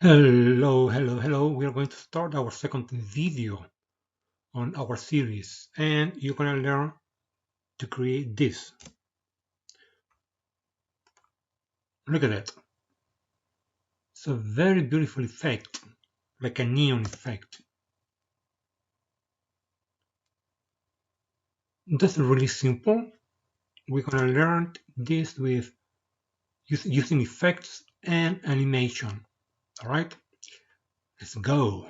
Hello. We are going to start our second video on our series, and you're going to learn to create this. Look at that. It's a very beautiful effect, like a neon effect. That's really simple. We're going to learn this with using effects and animation. All right, let's go.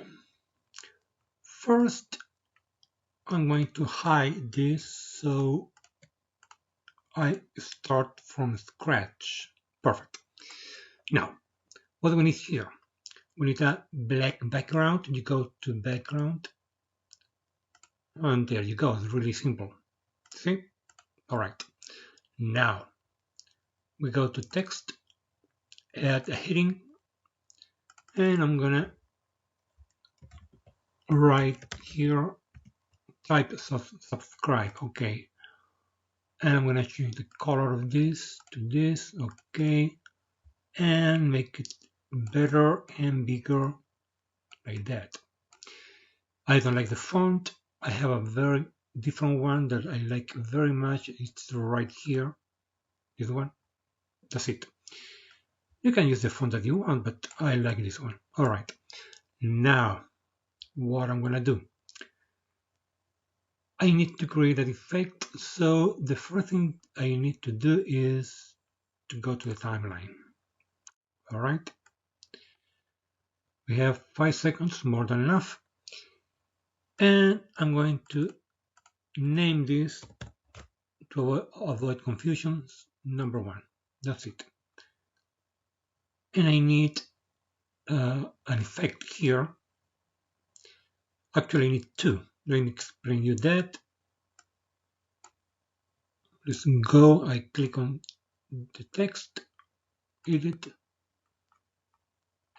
First, I'm going to hide this so I start from scratch. Perfect. Now, what do we need here? We need a black background. You go to background, and there you go. It's really simple. See? All right. Now we go to text, add a heading, and I'm gonna write here type subscribe. Okay. And I'm gonna change the color of this to this. Okay. And make it better and bigger like that. I don't like the font. I have a very different one that I like very much. It's right here. This one. That's it. You can use the font that you want, but I like this one. All right. Now, what I'm gonna do? I need to create an effect. So the first thing I need to do is to go to the timeline. All right. We have 5 seconds, more than enough. And I'm going to name this to avoid confusions. Number 1. That's it. And I need an effect here. Actually, I need 2. Let me explain you that. Let's go. I click on the text, edit,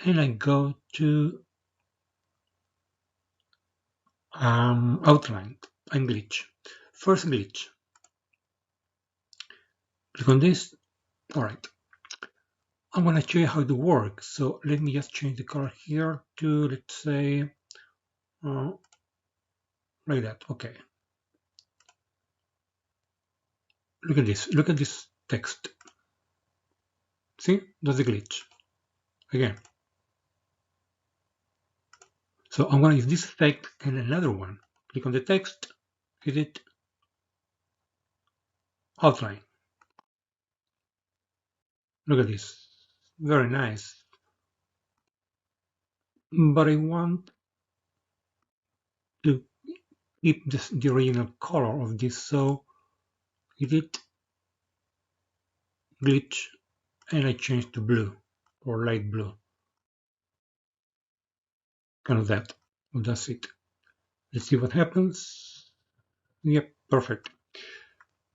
and I go to outline and glitch. First glitch. Click on this. All right. I'm going to show you how it works. So let me just change the color here to, let's say, like that. Okay. Look at this. Look at this text. See? That's the glitch. Again. So I'm going to use this effect and another one. Click on the text, edit, outline. Look at this. Very nice. But I want to keep the original color of this, so edit, glitch, and I change to blue or light blue. Kind of that. Well, that's it. Let's see what happens. Yep, perfect.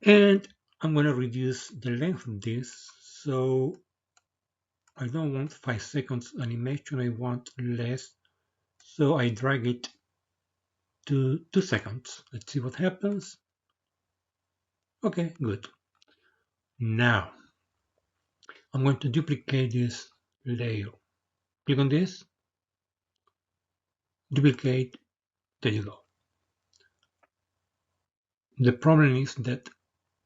And I'm going to reduce the length of this, so I don't want 5 seconds animation, I want less, so I drag it to 2 seconds. Let's see what happens. Okay, good. Now I'm going to duplicate this layer. Click on this, duplicate, there you go. The problem is that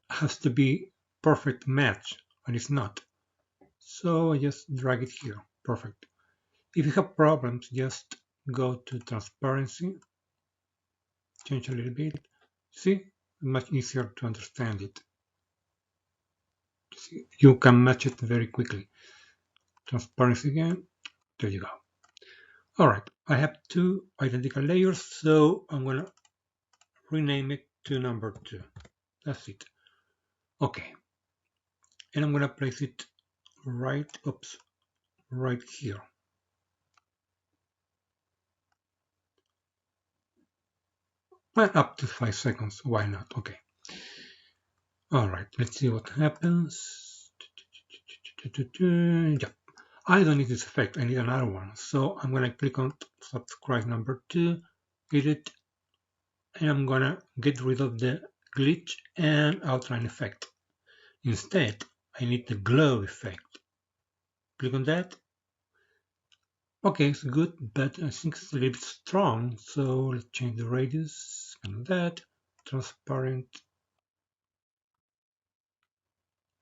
has to be perfect match, and it's not. So I just drag it here. Perfect. If you have problems, just go to transparency, change a little bit. See, much easier to understand it. See, you can match it very quickly. Transparency again, there you go. All right, I have 2 identical layers, so I'm gonna rename it to number 2. That's it. Okay, and I'm gonna place it right here. But up to 5 seconds, why not? Okay. All right, let's see what happens. Yeah. I don't need this effect, I need another one. So I'm gonna click on subscribe number 2, edit, and I'm gonna get rid of the glitch and outline effect. Instead, I need the glow effect. Click on that, Okay, it's good, but I think it's a little bit strong, so let's change the radius and that. Transparent,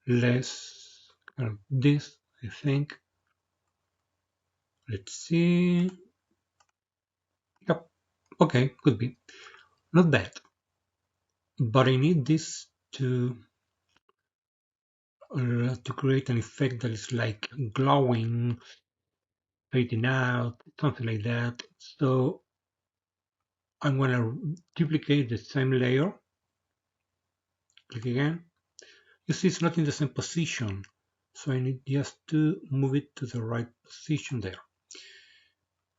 less, this, I think. Let's see. Yep, okay, could be. Not bad. But I need this to create an effect that is like glowing, fading out, something like that. So I'm going to duplicate the same layer. Click again. You see it's not in the same position. So I need just to move it to the right position there.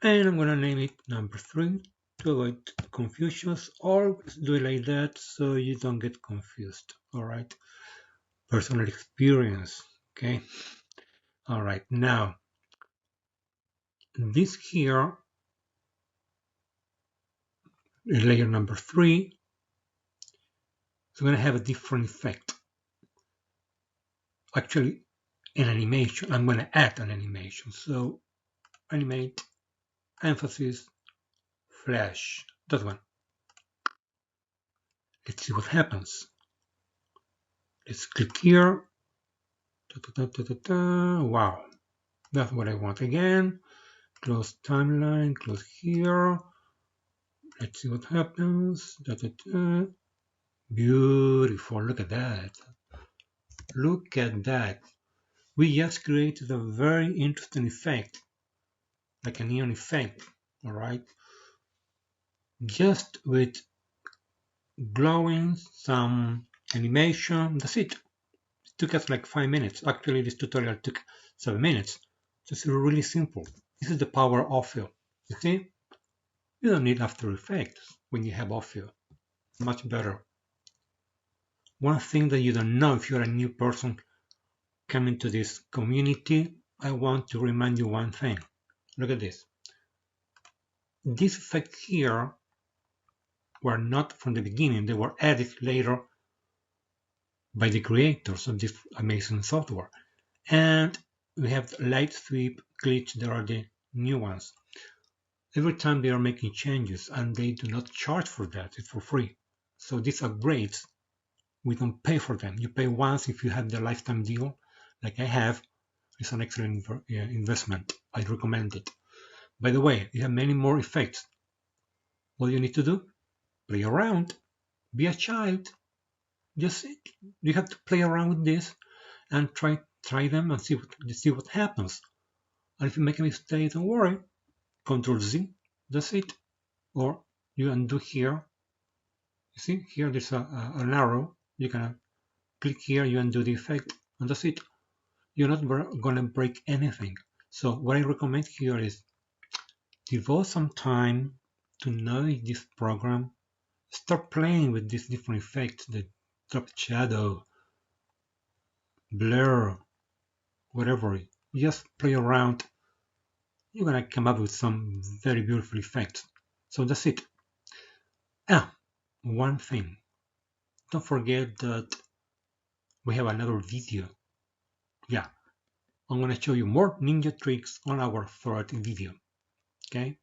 And I'm going to name it number 3 to avoid confusions. Always do it like that so you don't get confused. All right. Personal experience. Okay. All right. Now, this here, layer number 3, is going to have a different effect. Actually, an animation. I'm going to add an animation. So, animate, emphasis, flash. That one. Let's see what happens. Let's click here. Wow, that's what I want again. Close timeline, close here. Let's see what happens. Beautiful, look at that. Look at that. We just created a very interesting effect, like a neon effect, all right? Just with glowing, some animation, that's it. It took us like 5 minutes. Actually, this tutorial took 7 minutes. So it's really simple. This is the power of Offeo. You see? You don't need After Effects when you have Offeo. Much better. One thing that you don't know if you're a new person coming to this community, I want to remind you one thing. Look at this. These effects here were not from the beginning. They were added later by the creators of this amazing software. And we have light sweep, glitch, there are the new ones. Every time they are making changes and they do not charge for that, it's for free. So these upgrades, we don't pay for them. You pay once if you have the lifetime deal, like I have. It's an excellent investment. I recommend it. By the way, you have many more effects. What do you need to do? Play around. Be a child. Just you have to play around with this and try them and see what happens. And if you make a mistake, don't worry. Control Z. That's it. Or you undo here. You see here there's an arrow. You can click here, you undo the effect, and that's it. You're not going to break anything. So what I recommend here is devote some time to know this program. Start playing with these different effects, the drop shadow, blur, whatever. Just play around. You're going to come up with some very beautiful effects. So that's it. Ah, one thing. Don't forget that we have another video. Yeah, I'm going to show you more ninja tricks on our third video. Okay?